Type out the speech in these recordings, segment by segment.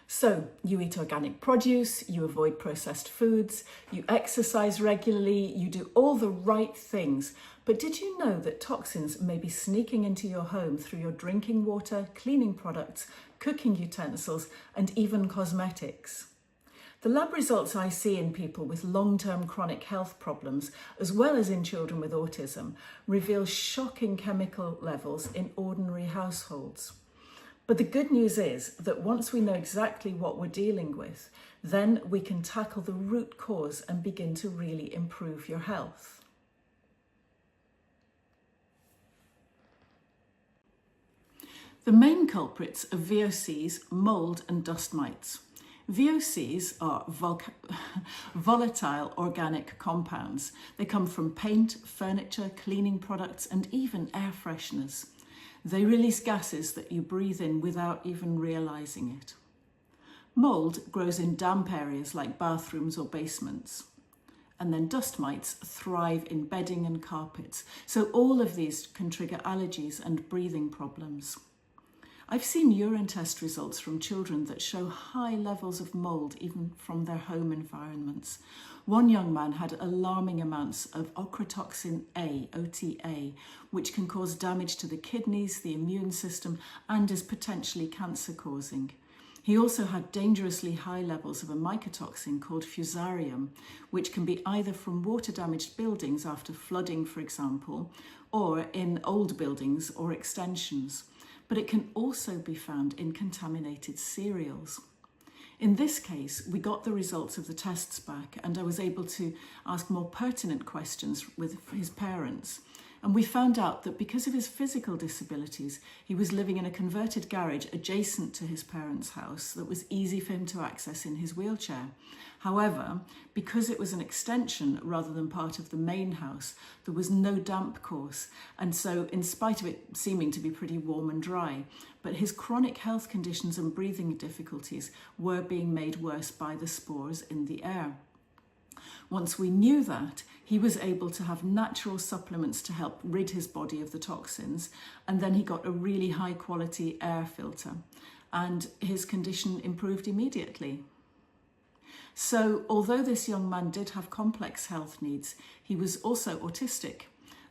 So you eat organic produce, you avoid processed foods, you exercise regularly, you do all the right things. But did you know that toxins may be sneaking into your home through your drinking water, cleaning products, cooking utensils, and even cosmetics? The lab results I see in people with long-term chronic health problems, as well as in children with autism, reveal shocking chemical levels in ordinary households. But the good news is that once we know exactly what we're dealing with, then we can tackle the root cause and begin to really improve your health. The main culprits are VOCs, mold and dust mites. VOCs are volatile organic compounds. They come from paint, furniture, cleaning products, and even air fresheners. They release gases that you breathe in without even realizing it. Mold grows in damp areas like bathrooms or basements. And then dust mites thrive in bedding and carpets. So all of these can trigger allergies and breathing problems. I've seen urine test results from children that show high levels of mold even from their home environments. One young man had alarming amounts of ochratoxin A, OTA, which can cause damage to the kidneys, the immune system, and is potentially cancer-causing. He also had dangerously high levels of a mycotoxin called fusarium, which can be either from water-damaged buildings after flooding, for example, or in old buildings or extensions. But it can also be found in contaminated cereals. In this case, we got the results of the tests back and I was able to ask more pertinent questions with his parents. And we found out that because of his physical disabilities, he was living in a converted garage adjacent to his parents' house that was easy for him to access in his wheelchair. However, because it was an extension rather than part of the main house, there was no damp course. And so in spite of it seeming to be pretty warm and dry, but his chronic health conditions and breathing difficulties were being made worse by the spores in the air. Once we knew that, he was able to have natural supplements to help rid his body of the toxins, and then he got a really high quality air filter and his condition improved immediately. So although this young man did have complex health needs, he was also autistic.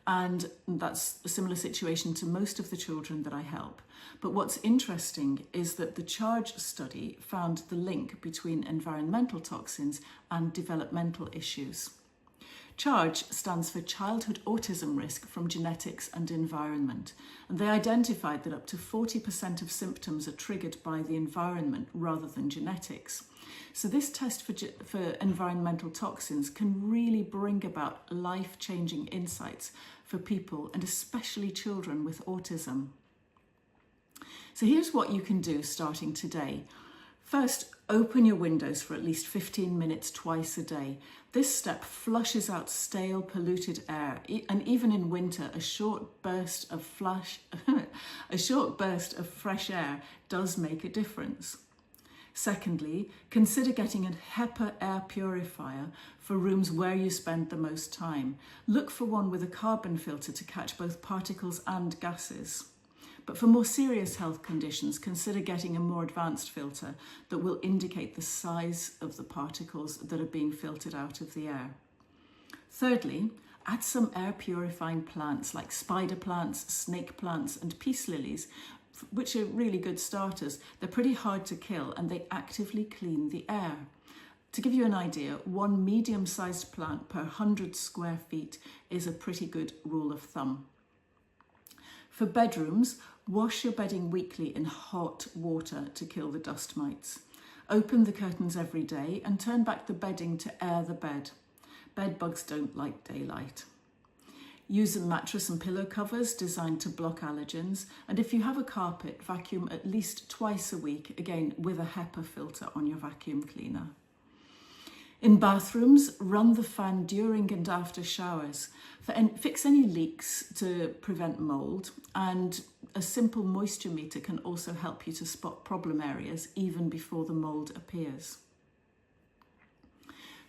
And that's a similar situation to most of the children that I help. But what's interesting is that the CHARGE study found the link between environmental toxins and developmental issues. CHARGE stands for Childhood Autism Risk from Genetics and Environment. And they identified that up to 40% of symptoms are triggered by the environment rather than genetics. So this test for environmental toxins can really bring about life-changing insights for people and especially children with autism. So here's what you can do starting today. First, open your windows for at least 15 minutes twice a day. This step flushes out stale, polluted air, and even in winter, a short burst of fresh air does make a difference. Secondly, consider getting a HEPA air purifier for rooms where you spend the most time. Look for one with a carbon filter to catch both particles and gases. But for more serious health conditions, consider getting a more advanced filter that will indicate the size of the particles that are being filtered out of the air. Thirdly, add some air purifying plants like spider plants, snake plants, and peace lilies, which are really good starters. They're pretty hard to kill and they actively clean the air. To give you an idea, one medium-sized plant per 100 square feet is a pretty good rule of thumb. For bedrooms, wash your bedding weekly in hot water to kill the dust mites. Open the curtains every day and turn back the bedding to air the bed. Bed bugs don't like daylight. Use a mattress and pillow covers designed to block allergens, and if you have a carpet, vacuum at least twice a week, again with a HEPA filter on your vacuum cleaner. In bathrooms, run the fan during and after showers. Fix any leaks to prevent mold, and a simple moisture meter can also help you to spot problem areas even before the mold appears.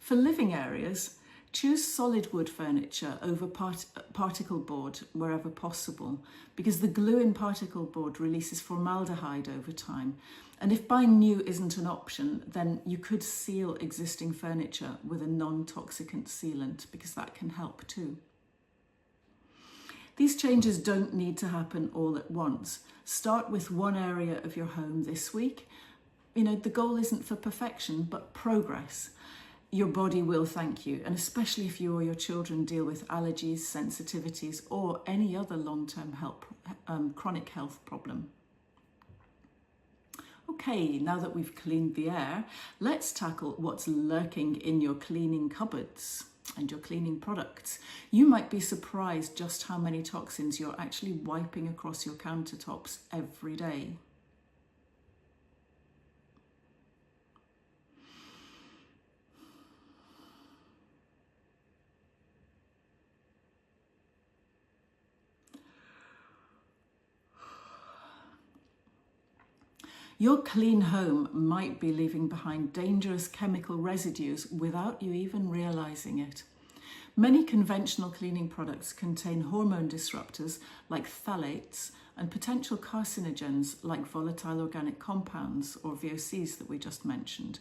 For living areas, Choose solid wood furniture over particle board wherever possible, because the glue in particle board releases formaldehyde over time. And if buying new isn't an option, then you could seal existing furniture with a non-toxicant sealant, because that can help too. These changes don't need to happen all at once. Start with one area of your home this week. The goal isn't for perfection, but progress. Your body will thank you, and especially if you or your children deal with allergies, sensitivities, or any other long-term chronic health problem. Okay, now that we've cleaned the air, let's tackle what's lurking in your cleaning cupboards and your cleaning products. You might be surprised just how many toxins you're actually wiping across your countertops every day. Your clean home might be leaving behind dangerous chemical residues without you even realizing it. Many conventional cleaning products contain hormone disruptors like phthalates and potential carcinogens like volatile organic compounds, or VOCs, that we just mentioned.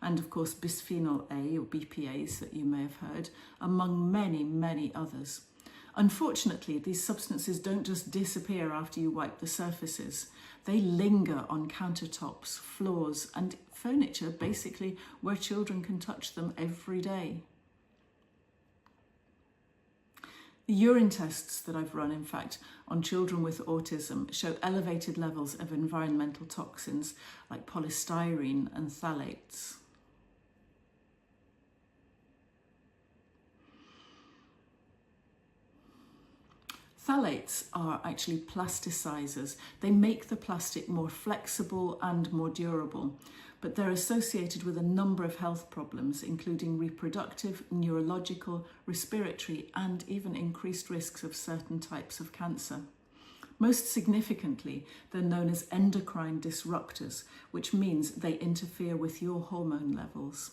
And of course, bisphenol A, or BPAs, that you may have heard, among many, many others. Unfortunately, these substances don't just disappear after you wipe the surfaces. They linger on countertops, floors, and furniture, basically where children can touch them every day. The urine tests that I've run, in fact, on children with autism show elevated levels of environmental toxins like polystyrene and phthalates. Phthalates are actually plasticizers. They make the plastic more flexible and more durable, but they're associated with a number of health problems, including reproductive, neurological, respiratory, and even increased risks of certain types of cancer. Most significantly, they're known as endocrine disruptors, which means they interfere with your hormone levels.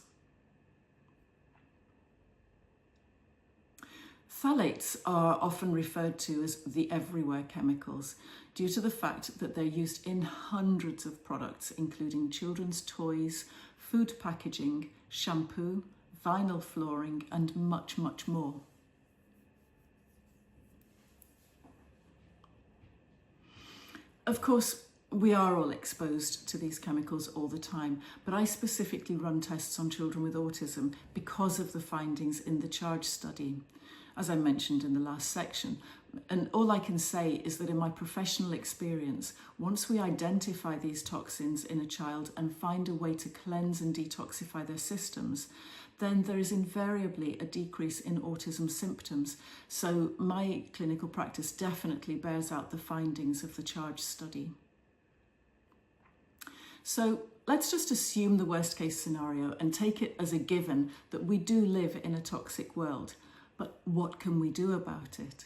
Phthalates are often referred to as the everywhere chemicals due to the fact that they're used in hundreds of products, including children's toys, food packaging, shampoo, vinyl flooring, and much, much more. Of course, we are all exposed to these chemicals all the time, but I specifically run tests on children with autism because of the findings in the CHARGE study, as I mentioned in the last section. And all I can say is that in my professional experience, once we identify these toxins in a child and find a way to cleanse and detoxify their systems, then there is invariably a decrease in autism symptoms. So my clinical practice definitely bears out the findings of the CHARGE study. So let's just assume the worst case scenario and take it as a given that we do live in a toxic world. But what can we do about it?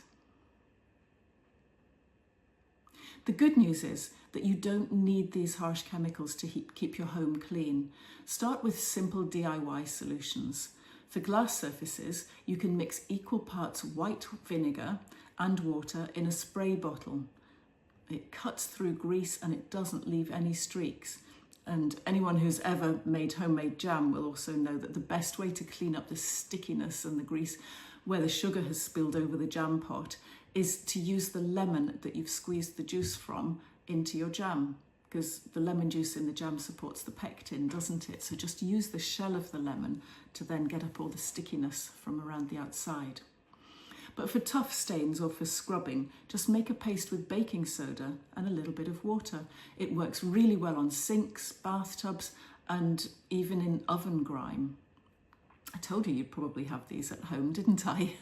The good news is that you don't need these harsh chemicals to keep your home clean. Start with simple DIY solutions. For glass surfaces, you can mix equal parts white vinegar and water in a spray bottle. It cuts through grease and it doesn't leave any streaks. And anyone who's ever made homemade jam will also know that the best way to clean up the stickiness and the grease where the sugar has spilled over the jam pot is to use the lemon that you've squeezed the juice from into your jam, because the lemon juice in the jam supports the pectin, doesn't it? So just use the shell of the lemon to then get up all the stickiness from around the outside. But for tough stains or for scrubbing, just make a paste with baking soda and a little bit of water. It works really well on sinks, bathtubs, and even in oven grime. I told you you'd probably have these at home, didn't I?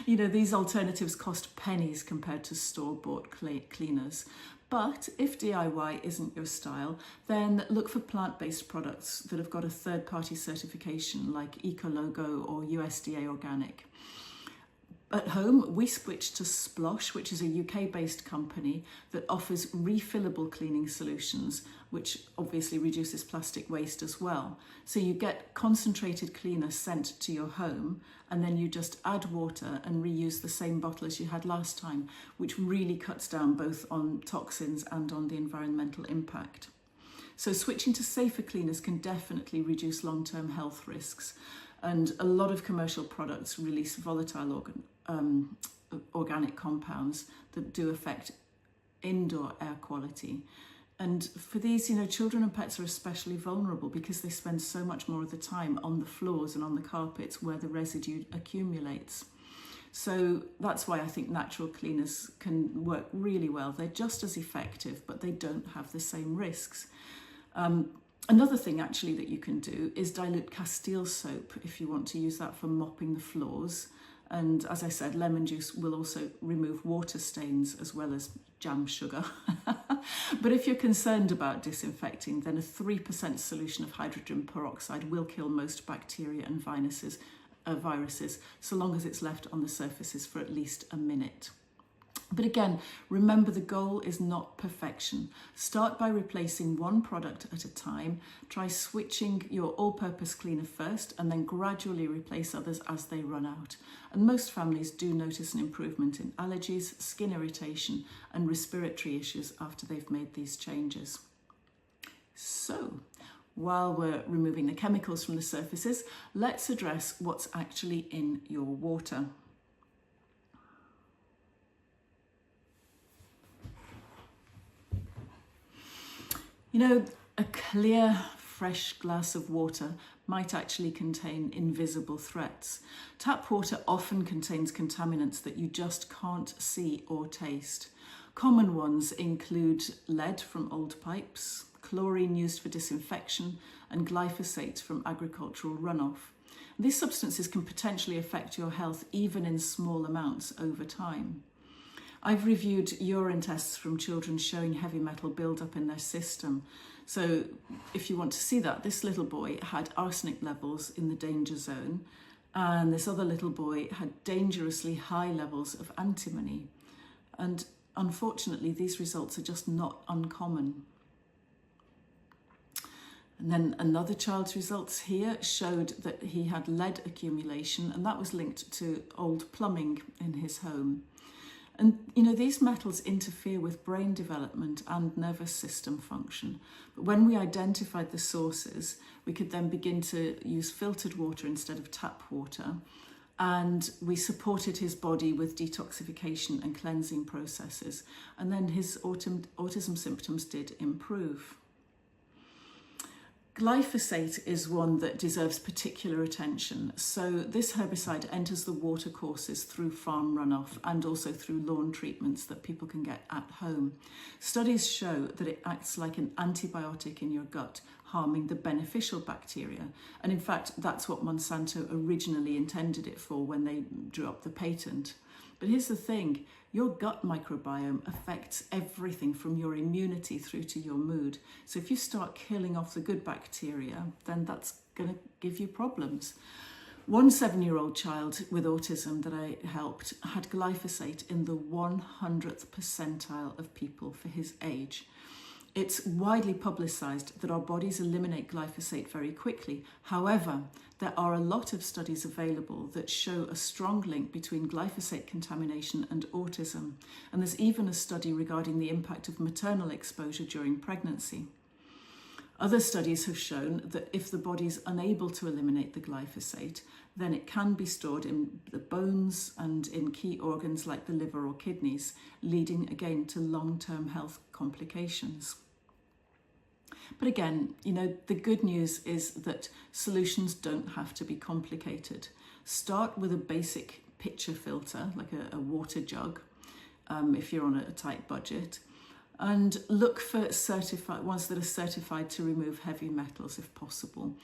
These alternatives cost pennies compared to store-bought cleaners. But if DIY isn't your style, then look for plant-based products that have got a third-party certification like Ecologo or USDA Organic. At home, we switched to Splosh, which is a UK-based company that offers refillable cleaning solutions, which obviously reduces plastic waste as well. So you get concentrated cleaner sent to your home, and then you just add water and reuse the same bottle as you had last time, which really cuts down both on toxins and on the environmental impact. So switching to safer cleaners can definitely reduce long-term health risks. And a lot of commercial products release volatile organic compounds that do affect indoor air quality. And for these, children and pets are especially vulnerable because they spend so much more of the time on the floors and on the carpets where the residue accumulates. So that's why I think natural cleaners can work really well. They're just as effective, but they don't have the same risks. Another thing actually that you can do is dilute Castile soap if you want to use that for mopping the floors. And as I said, lemon juice will also remove water stains as well as jam sugar. But if you're concerned about disinfecting, then a 3% solution of hydrogen peroxide will kill most bacteria and viruses, so long as it's left on the surfaces for at least a minute. But again, remember the goal is not perfection. Start by replacing one product at a time. Try switching your all-purpose cleaner first and then gradually replace others as they run out. And most families do notice an improvement in allergies, skin irritation and respiratory issues after they've made these changes. So, while we're removing the chemicals from the surfaces, let's address what's actually in your water. A clear, fresh glass of water might actually contain invisible threats. Tap water often contains contaminants that you just can't see or taste. Common ones include lead from old pipes, chlorine used for disinfection, and glyphosate from agricultural runoff. These substances can potentially affect your health even in small amounts over time. I've reviewed urine tests from children showing heavy metal buildup in their system. So if you want to see that, this little boy had arsenic levels in the danger zone, and this other little boy had dangerously high levels of antimony. And unfortunately, these results are just not uncommon. And then another child's results here showed that he had lead accumulation, and that was linked to old plumbing in his home. And these metals interfere with brain development and nervous system function. But when we identified the sources, we could then begin to use filtered water instead of tap water. And we supported his body with detoxification and cleansing processes. And then his autism symptoms did improve. Glyphosate is one that deserves particular attention. So this herbicide enters the watercourses through farm runoff and also through lawn treatments that people can get at home. Studies show that it acts like an antibiotic in your gut, harming the beneficial bacteria. And in fact, that's what Monsanto originally intended it for when they drew up the patent. But here's the thing, your gut microbiome affects everything from your immunity through to your mood. So if you start killing off the good bacteria, then that's going to give you problems. One 7-year-old child with autism that I helped had glyphosate in the 100th percentile of people for his age. It's widely publicised that our bodies eliminate glyphosate very quickly. However, there are a lot of studies available that show a strong link between glyphosate contamination and autism. And there's even a study regarding the impact of maternal exposure during pregnancy. Other studies have shown that if the body is unable to eliminate the glyphosate, then it can be stored in the bones and in key organs like the liver or kidneys, leading again to long-term health complications. But again, the good news is that solutions don't have to be complicated. Start with a basic pitcher filter, like a water jug, if you're on a tight budget, and look for ones that are certified to remove heavy metals if possible.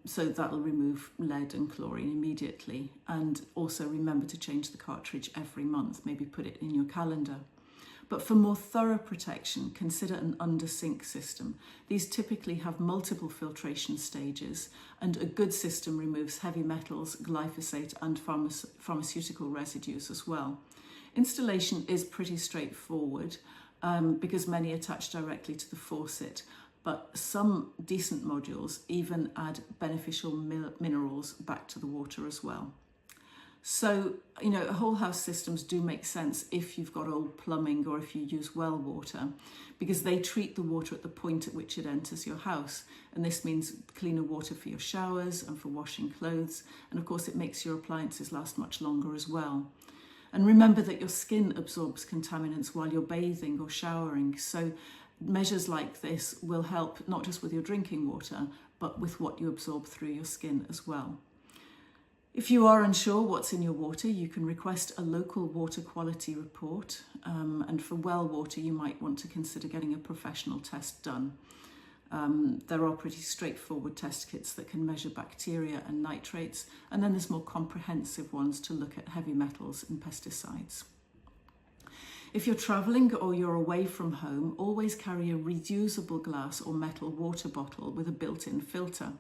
So that'll remove lead and chlorine immediately. And also remember to change the cartridge every month, maybe put it in your calendar. But for more thorough protection, consider an under-sink system. These typically have multiple filtration stages, and a good system removes heavy metals, glyphosate, and pharmaceutical residues as well. Installation is pretty straightforward because many attach directly to the faucet, but some decent modules even add beneficial minerals back to the water as well. So, whole house systems do make sense if you've got old plumbing or if you use well water, because they treat the water at the point at which it enters your house. And this means cleaner water for your showers and for washing clothes. And of course, it makes your appliances last much longer as well. And remember that your skin absorbs contaminants while you're bathing or showering. So measures like this will help not just with your drinking water, but with what you absorb through your skin as well. If you are unsure what's in your water, you can request a local water quality report. And for well water, you might want to consider getting a professional test done. There are pretty straightforward test kits that can measure bacteria and nitrates, and then there's more comprehensive ones to look at heavy metals and pesticides. If you're travelling or you're away from home, always carry a reusable glass or metal water bottle with a built-in filter.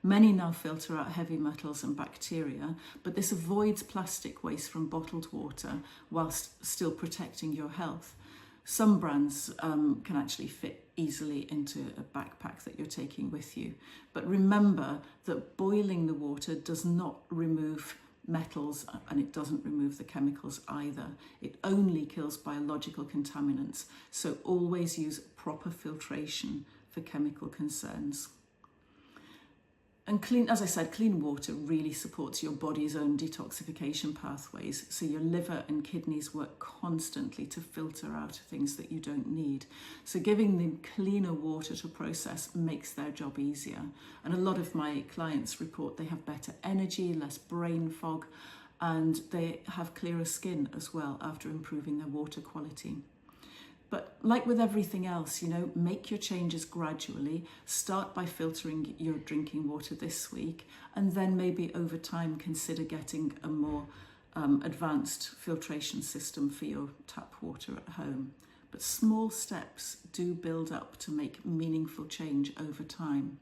Many now filter out heavy metals and bacteria, but this avoids plastic waste from bottled water whilst still protecting your health. Some brands can actually fit easily into a backpack that you're taking with you. But remember that boiling the water does not remove metals, and it doesn't remove the chemicals either. It only kills biological contaminants. So always use proper filtration for chemical concerns. And as I said, clean water really supports your body's own detoxification pathways. So your liver and kidneys work constantly to filter out things that you don't need. So giving them cleaner water to process makes their job easier. And a lot of my clients report they have better energy, less brain fog, and they have clearer skin as well after improving their water quality. But like with everything else, make your changes gradually. Start by filtering your drinking water this week, and then maybe over time consider getting a more advanced filtration system for your tap water at home. But small steps do build up to make meaningful change over time.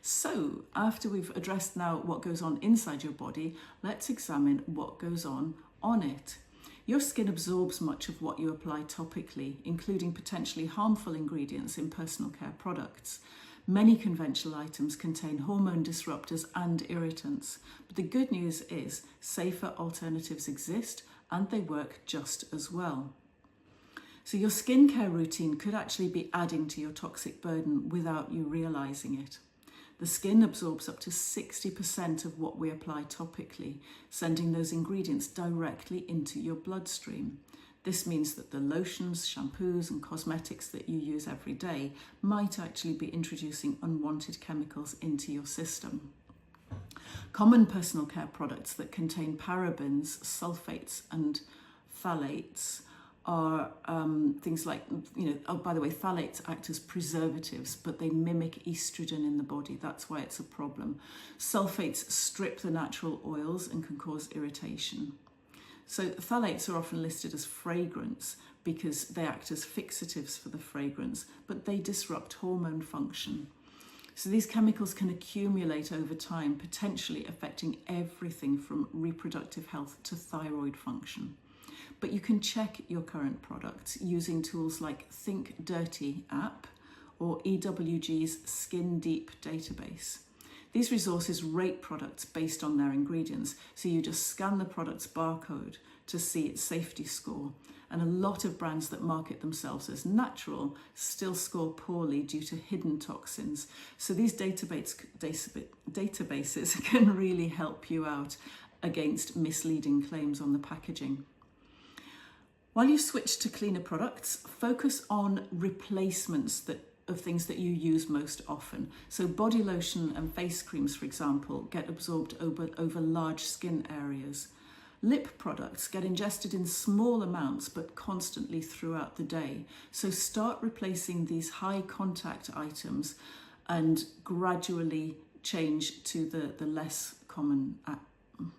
So after we've addressed now what goes on inside your body, let's examine what goes on it. Your skin absorbs much of what you apply topically, including potentially harmful ingredients in personal care products. Many conventional items contain hormone disruptors and irritants, but the good news is safer alternatives exist and they work just as well. So your skincare routine could actually be adding to your toxic burden without you realizing it. The skin absorbs up to 60% of what we apply topically, sending those ingredients directly into your bloodstream. This means that the lotions, shampoos, and cosmetics that you use every day might actually be introducing unwanted chemicals into your system. Common personal care products that contain parabens, sulfates, and phthalates are things like, by the way, phthalates act as preservatives, but they mimic estrogen in the body. That's why it's a problem. Sulfates strip the natural oils and can cause irritation. So phthalates are often listed as fragrance because they act as fixatives for the fragrance, but they disrupt hormone function. So these chemicals can accumulate over time, potentially affecting everything from reproductive health to thyroid function. But you can check your current products using tools like Think Dirty app or EWG's Skin Deep database. These resources rate products based on their ingredients, so you just scan the product's barcode to see its safety score. And a lot of brands that market themselves as natural still score poorly due to hidden toxins. So these databases can really help you out against misleading claims on the packaging. While you switch to cleaner products, focus on replacements of things that you use most often. So body lotion and face creams, for example, get absorbed over large skin areas. Lip products get ingested in small amounts but constantly throughout the day. So start replacing these high contact items and gradually change to the less common,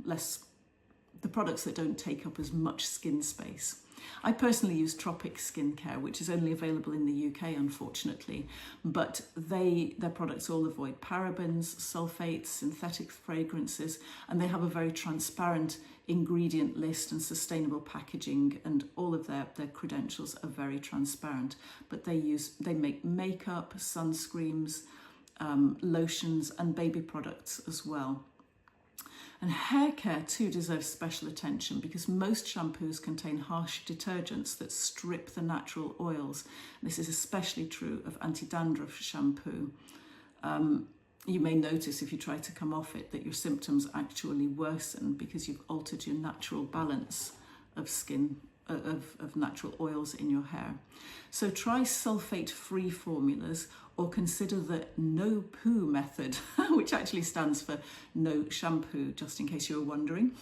the products that don't take up as much skin space. I personally use Tropic Skincare, which is only available in the UK, unfortunately, but their products all avoid parabens, sulfates, synthetic fragrances, and they have a very transparent ingredient list and sustainable packaging, and all of their credentials are very transparent. But they make makeup, sunscreens, lotions and baby products as well. And hair care too deserves special attention, because most shampoos contain harsh detergents that strip the natural oils. This is especially true of anti-dandruff shampoo. You may notice if you try to come off it that your symptoms actually worsen because you've altered your natural balance of skin, of natural oils in your hair. So try sulfate-free formulas, or consider the no poo method, which actually stands for no shampoo, just in case you were wondering.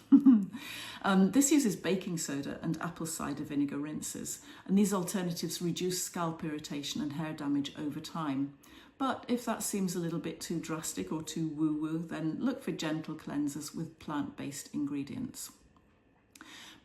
This uses baking soda and apple cider vinegar rinses, and these alternatives reduce scalp irritation and hair damage over time. But if that seems a little bit too drastic or too woo-woo, then look for gentle cleansers with plant-based ingredients.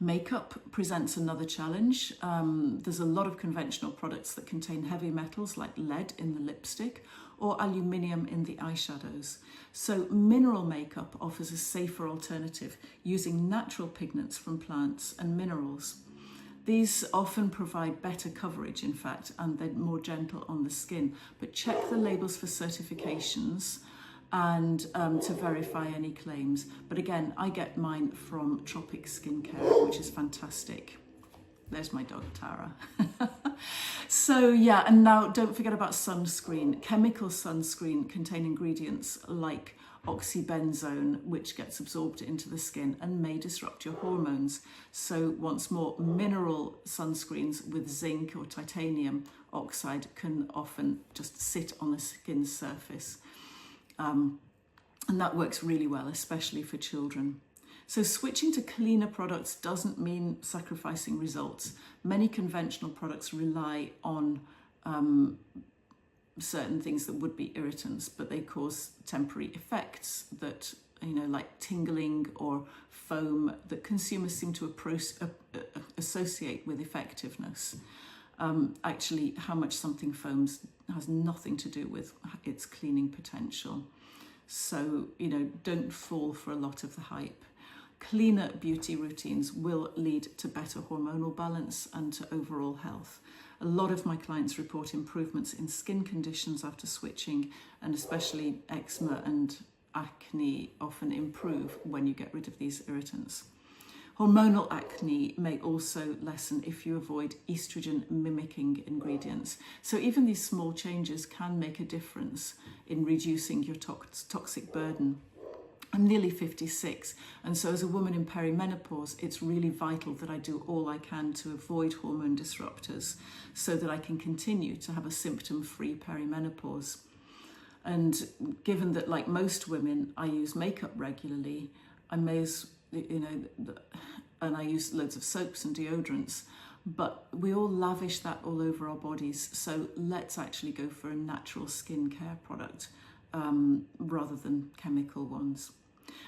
Makeup presents another challenge. There's a lot of conventional products that contain heavy metals like lead in the lipstick or aluminium in the eyeshadows. So mineral makeup offers a safer alternative using natural pigments from plants and minerals. These often provide better coverage, in fact, and they're more gentle on the skin. But check the labels for certifications and to verify any claims. But again, I get mine from Tropic Skincare, which is fantastic. There's my dog, Tara. So yeah, and now don't forget about sunscreen. Chemical sunscreen contain ingredients like oxybenzone, which gets absorbed into the skin and may disrupt your hormones. So once more, mineral sunscreens with zinc or titanium oxide can often just sit on the skin's surface. And that works really well, especially for children. So switching to cleaner products doesn't mean sacrificing results. Many conventional products rely on certain things that would be irritants, but they cause temporary effects that, like tingling or foam, that consumers seem to associate with effectiveness. Actually, how much something foams has nothing to do with its cleaning potential. So, don't fall for a lot of the hype. Cleaner beauty routines will lead to better hormonal balance and to overall health. A lot of my clients report improvements in skin conditions after switching, and especially eczema and acne often improve when you get rid of these irritants. Hormonal acne may also lessen if you avoid estrogen mimicking ingredients. So even these small changes can make a difference in reducing your toxic burden. I'm nearly 56, and so as a woman in perimenopause, it's really vital that I do all I can to avoid hormone disruptors so that I can continue to have a symptom-free perimenopause. And given that, like most women, I use makeup regularly, I may as, and I use loads of soaps and deodorants, but we all lavish that all over our bodies. So let's actually go for a natural skincare product rather than chemical ones.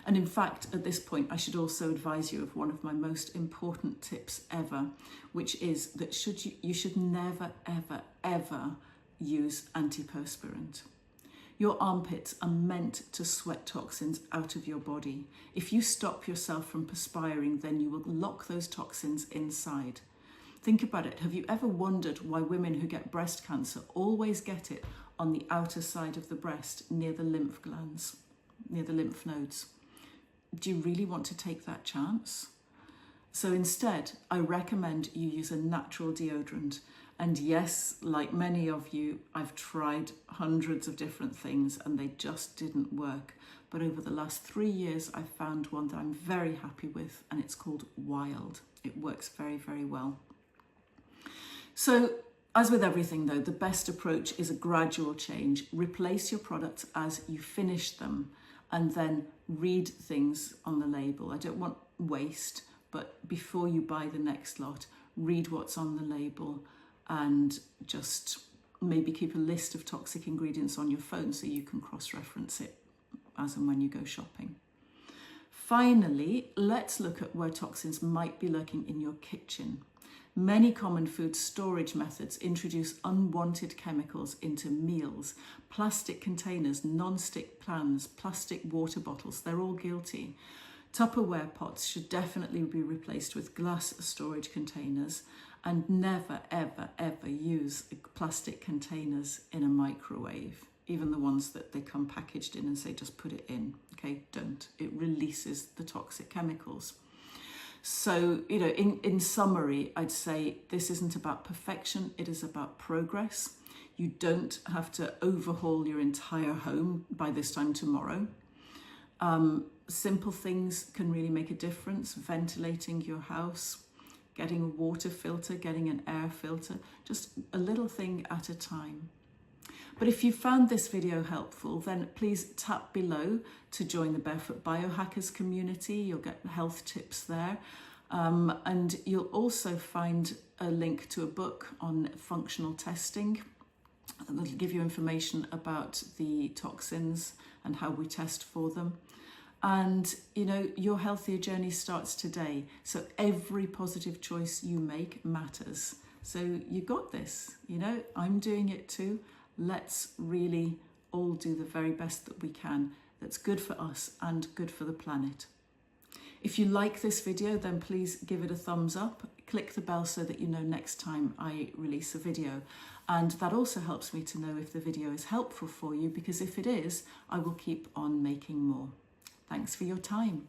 And in fact, at this point, I should also advise you of one of my most important tips ever, which is that you should never, ever, ever use antiperspirant. Your armpits are meant to sweat toxins out of your body. If you stop yourself from perspiring, then you will lock those toxins inside. Think about it. Have you ever wondered why women who get breast cancer always get it on the outer side of the breast, near the lymph glands, near the lymph nodes? Do you really want to take that chance? So instead, I recommend you use a natural deodorant. And yes, like many of you, I've tried hundreds of different things and they just didn't work. But over the last 3 years, I've found one that I'm very happy with, and it's called Wild. It works very, very well. So, as with everything though, the best approach is a gradual change. Replace your products as you finish them, and then read things on the label. I don't want waste, but before you buy the next lot, read what's on the label and just maybe keep a list of toxic ingredients on your phone so you can cross-reference it as and when you go shopping. Finally, let's look at where toxins might be lurking in your kitchen. Many common food storage methods introduce unwanted chemicals into meals. Plastic containers, non-stick pans, plastic water bottles, they're all guilty. Tupperware pots should definitely be replaced with glass storage containers, and never, ever, ever use plastic containers in a microwave. Even the ones that they come packaged in and say just put it in. Okay, don't. It releases the toxic chemicals. So, you know, in summary, I'd say this isn't about perfection, it is about progress. You don't have to overhaul your entire home by this time tomorrow. Simple things can really make a difference. Ventilating your house, getting a water filter, getting an air filter, just a little thing at a time. But if you found this video helpful, then please tap below to join the Barefoot Biohackers community. You'll get health tips there. And you'll also find a link to a book on functional testing. That'll give you information about the toxins and how we test for them. And, you know, your healthier journey starts today. So every positive choice you make matters. So you got this, you know, I'm doing it too. Let's really all do the very best that we can that's good for us and good for the planet. If you like this video, then please give it a thumbs up. Click the bell so that you know next time I release a video. And that also helps me to know if the video is helpful for you, because if it is, I will keep on making more. Thanks for your time.